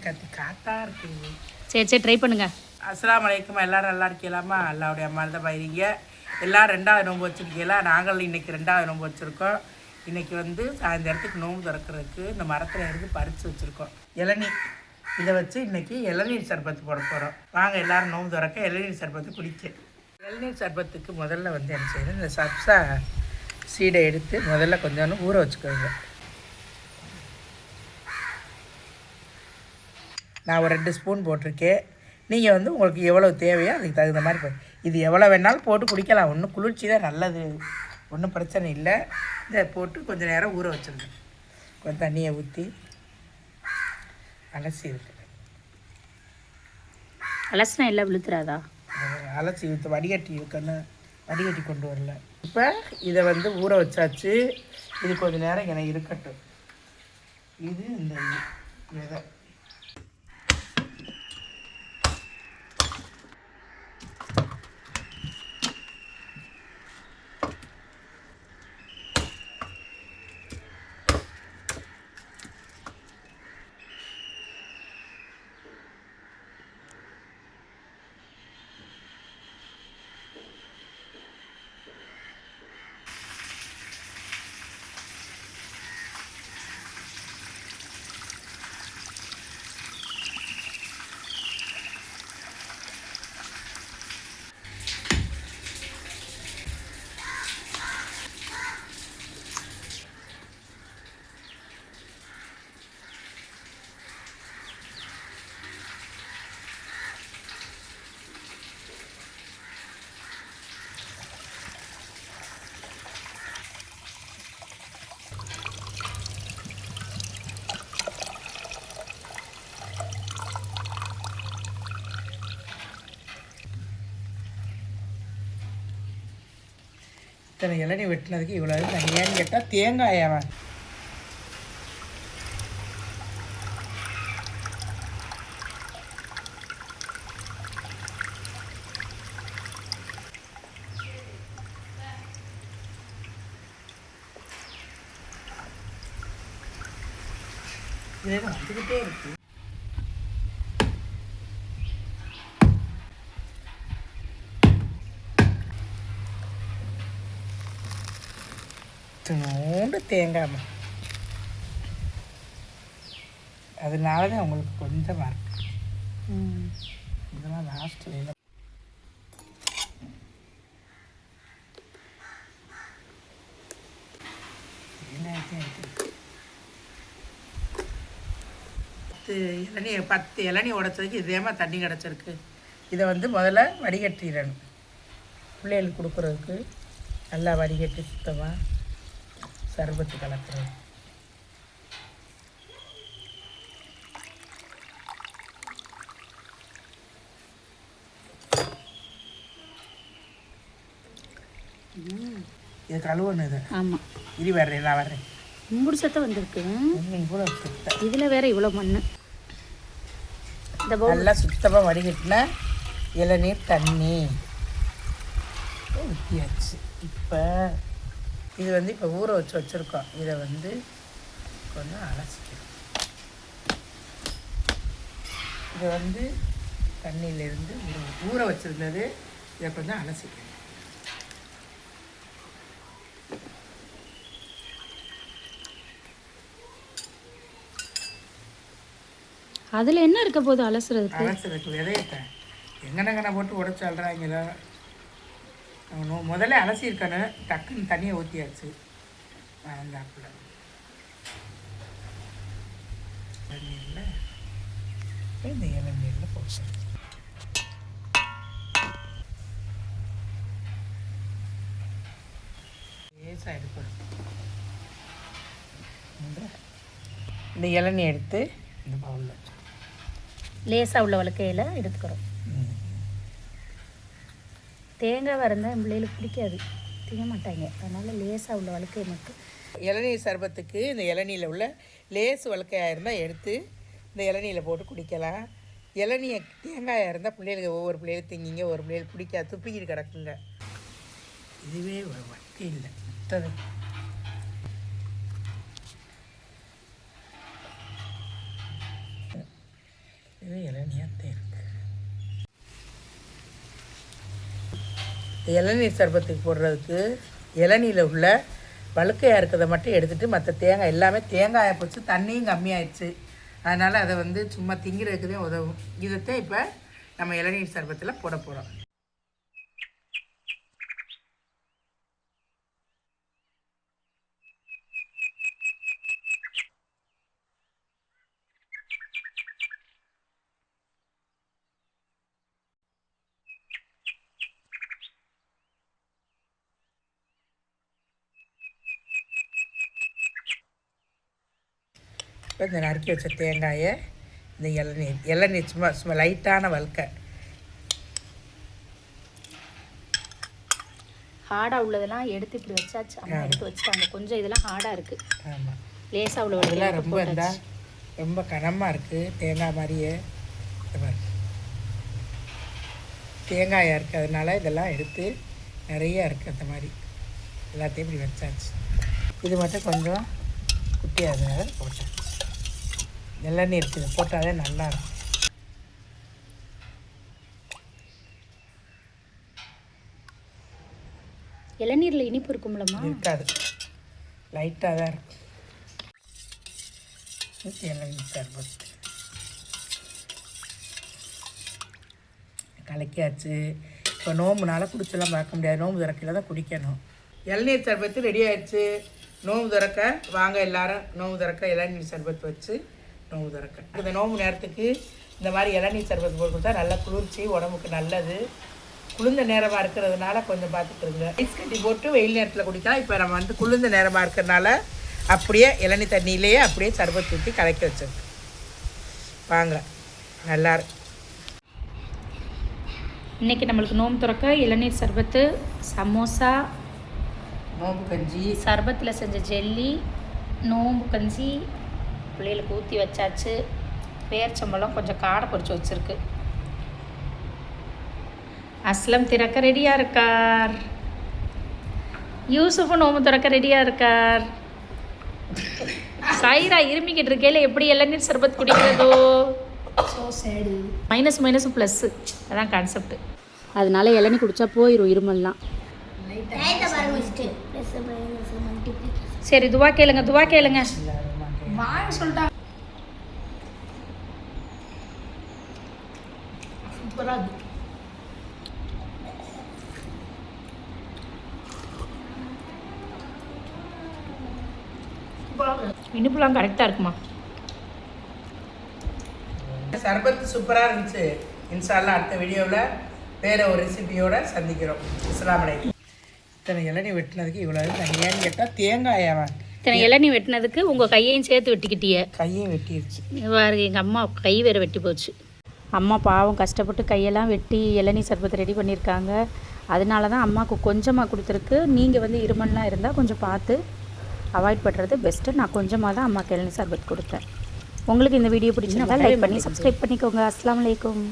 கத்தி காத்தா இருக்குது. சரி சரி ட்ரை பண்ணுங்க. அஸ்ஸலாமு அலைக்கும். எல்லாரும் நல்லா இருக்கலாமா? அல்லாவுடைய அம்மா தான் பயிரிங்க. எல்லோரும் 2வது நோன்பு வச்சுருக்கீங்களா? நாங்கள் இன்றைக்கி 2வது நோன்பு வச்சுருக்கோம். இன்றைக்கி வந்து சாயந்தரத்துக்கு நோன்பு திறக்கிறதுக்கு இந்த மரத்தில் இருந்து பறித்து வச்சுருக்கோம் இளநீர். இதை வச்சு இன்றைக்கி இளநீர் சர்பத்து போட போகிறோம். வாங்க எல்லோரும் நோன்பு திறக்க இளநீர் சர்பத்து குடிக்க. இளநீர் சர்பத்துக்கு முதல்ல வந்து என்ன செய்யணும், இந்த சப்ஸா சீடை எடுத்து முதல்ல கொஞ்சம் ஊற வச்சுக்கோங்க. நான் ஒரு 2 ஸ்பூன் போட்டிருக்கேன். நீங்கள் வந்து உங்களுக்கு எவ்வளோ தேவையோ அதுக்கு தகுந்த மாதிரி இது எவ்வளோ வேணாலும் போட்டு குடிக்கலாம். ஒன்றும் குளிர்ச்சி தான் நல்லது, ஒன்றும் பிரச்சனை இல்லை. இதை போட்டு கொஞ்சம் நேரம் ஊற வச்சுருங்க. கொஞ்சம் தண்ணியை ஊற்றி அலசி இருக்கு. அலசினா எல்லாம் விழுத்துறாதா? அலசி ஊற்ற வடிகட்டி இருக்கணும், வடிகட்டி கொண்டு வரல. இப்போ இதை வந்து ஊற வச்சாச்சு. இது கொஞ்சம் நேரம் எனக்கு இருக்கட்டும். இது இந்த விதை இத்தனை இளநீ வெட்டினதுக்கு இவ்வளோ தனியான்னு கேட்டால் தேங்காயாவன். இதில் வந்துக்கிட்டே இருக்குது. நோண்டு தேங்காய், அதனால தான் உங்களுக்கு கொஞ்சம் இருக்கு. இதெல்லாம் லாஸ்ட் வேலை. இளநீ 10 இளநீ உடைச்சதுக்கு இதேமா தண்ணி கிடச்சிருக்கு. இதை வந்து முதல்ல வடிகட்டிடணும். பிள்ளைகளுக்கு கொடுக்குறதுக்கு நல்லா வடிகட்டி சுத்தமாக சர்பத்து கலக்கிறது. இது கழுவணும். இது ஆமாம், இது வர்றேன், நான் வர்றேன். உங்களோட சத்தம் வந்திருக்கு. கூட சுத்தம் இதில் வேற இவ்வளோ மண். இந்த நல்லா சுத்தமாக வடிகட்டினா இளநீர் தண்ணி ஊற்றியாச்சு. இப்போ இது வந்து இப்போ ஊற வச்சுருக்கோம். இதை வந்து கொஞ்சம் அலசிக்கணும். இதை வந்து தண்ணியிலேருந்து ஊற வச்சுருந்தது இதை கொஞ்சம் அலசிக்கணும். அதில் என்ன இருக்க போது அலசுறதுக்கு விதையத்தான் எங்கனங்கன போட்டு உடச்சி அல்றாங்களோ. முதல்ல அலசியிருக்கணும். டக்குன்னு தண்ணியை ஊற்றியாச்சு. வந்தாப்புல தண்ணீரில் இந்த இளநீரில் போட்டு லேசாக எடுக்கணும். இந்த இளநீ எடுத்து இந்த பவுலில் வச்சு லேசாக உள்ள வழக்கையில் எடுத்துக்கிறோம். தேங்காய் இருந்தால் பிள்ளைகளுக்கு பிடிக்காது, திங்க மாட்டாங்க. அதனால் லேசாக உள்ள வழக்கையை மட்டும். இளநீர் சர்பத்துக்கு இந்த இளநீரில் உள்ள லேஸ் வழக்கையாக இருந்தால் எடுத்து இந்த இளநீரில் போட்டு குடிக்கலாம். இளநியை தேங்காயாக இருந்தால் பிள்ளைகளுக்கு ஒவ்வொரு பிள்ளைகளுக்கு திங்கிங்க, ஒரு பிள்ளைகளுக்கு பிடிக்காது, துப்பிக்கிட்டு கிடக்குங்க. இதுவே ஒரு வழக்கை இல்லை. மற்றது இளநீர் சர்பத்துக்கு போடுறதுக்கு இளநீரில் உள்ள வழுக்கையாக இருக்கிறத மட்டும் எடுத்துகிட்டு மற்ற தேங்காய் எல்லாமே தேங்காயை போச்சு, தண்ணியும் கம்மியாயிடுச்சு. அதனால் அதை வந்து சும்மா திங்கிறதுக்கு தான் உதவும். இதைத்தான் இப்போ நம்ம இளநீர் சர்பத்தில் போட போகிறோம். இப்போ இந்த நறுக்கி வச்ச தேங்காயை இந்த இளநீர் சும்மா சும்மா லைட்டான வழுக்க ஹார்டாக உள்ளதெல்லாம் எடுத்து இப்படி வச்சாச்சு. அம்மா எடுத்து வச்சுட்டாங்க. கொஞ்சம் இதெல்லாம் ஹார்டாக இருக்குது. ஆமாம், லேசாக உள்ள இதெல்லாம் ரொம்ப இருந்தால் ரொம்ப கனமாக இருக்குது. தேங்காய் மாதிரியே தேங்காயாக இருக்குது. அதனால இதெல்லாம் எடுத்து நிறையா இருக்குது. அந்த மாதிரி எல்லாத்தையும் இப்படி வச்சாச்சு. இது மட்டும் கொஞ்சம் குட்டியாதனால போட்டாச்சு. இளநீர் இருக்குது, போட்டாலே நல்லாயிருக்கும். இளநீரில் இனிப்பு இருக்கும்லம்மா? இருக்காது, லைட்டாக தான் இருக்கும். இளநீர் சர்பத் கலக்கியாச்சு. இப்போ நோம்புனால குடிச்செல்லாம் பார்க்க முடியாது, நோம்பு திறக்கையில் தான் குடிக்கணும். இளநீர் சர்பத்து ரெடி ஆயிடுச்சு. நோம்பு திறக்க வாங்க எல்லாரும், நோம்பு திறக்க இளநீர் சர்பத் வச்சு நோம்பு திறக்க. இந்த நோம்பு நேரத்துக்கு இந்த மாதிரி இளநீர் சர்பத் போட்டு கொடுத்தா நல்லா குளிர்ச்சி, உடம்புக்கு நல்லது. குளிர்ந்த நேரமாக இருக்கிறதுனால கொஞ்சம் பார்த்துட்டுருங்க. ஐஸ் கட்டி போட்டு வெயில் நேரத்தில் குடிக்கலாம். இப்போ நம்ம வந்து குளிர்ந்த நேரமாக இருக்கிறதுனால அப்படியே இளநீர் தண்ணியிலேயே அப்படியே சர்பத் ஊற்றி கலக்கி வச்சிருக்கு. வாங்க, நல்லாயிருக்கு. இன்றைக்கி நம்மளுக்கு நோம்பு திறக்க இளநீர் சர்பத்து, சமோசா, நோம்பு கஞ்சி, சர்பத்தில் செஞ்ச ஜெல்லி, நோம்பு கஞ்சி பிள்ளைகளுக்கு ஊற்றி வச்சாச்சு. பேர்ச்சம்பழம் கொஞ்சம் காடை பொரிச்சு வச்சுருக்கு. அஸ்லம் திறக்க ரெடியாக இருக்கார். யூசுஃபும் நோம்பு திறக்க ரெடியாக இருக்கார். சாயிரா இருமிக்கிட்டு இருக்கையில் எப்படி இளநீர் சர்பத் குடிக்கிறதோ? மைனஸ் மைனஸும் ப்ளஸ்ஸு, அதான் கான்செப்ட். அதனால இளநீர் குடித்தா போயிடும் இருமல்லாம். சரி, துவா கேளுங்க, துவா கேளுங்க. சொல்லிட்டா இனிப்புலாம் கரெக்டாக இருக்குமா? சர்பத் சூப்பராக இருந்துச்சு. இன்ஷால்லா அடுத்த வீடியோவில் வேறு ஒரு ரெசிபியோட சந்திக்கிறோம். அஸ்ஸலாமு அலைக்கும். இத்தனை இளநீ வெட்டினதுக்கு இவ்வளோ தனியான்னு கேட்டால் தேங்காயாவா? இத்தனை இளநீ வெட்டினதுக்கு உங்கள் கையையும் சேர்த்து வெட்டிக்கிட்டிய? கையும் வெட்டிடுச்சு. வேறு எங்கள் அம்மா கை வேறு வெட்டி போச்சு. அம்மா பாவம் கஷ்டப்பட்டு கையெல்லாம் வெட்டி இளநீ சர்பத்தை ரெடி பண்ணியிருக்காங்க. அதனால தான் அம்மாவுக்கு கொஞ்சமாக கொடுத்துருக்கு. நீங்கள் வந்து இருமல்லாம் இருந்தால் கொஞ்சம் பார்த்து அவாய்ட் பண்ணுறது பெஸ்ட்டு. நான் கொஞ்சமாக தான் அம்மாவுக்கு இளநீ சர்பத் கொடுத்தேன். உங்களுக்கு இந்த வீடியோ பிடிச்சிருந்தா லைக் பண்ணி சப்ஸ்கிரைப் பண்ணிக்கோங்க. அஸ்ஸலாமு அலைக்கும்.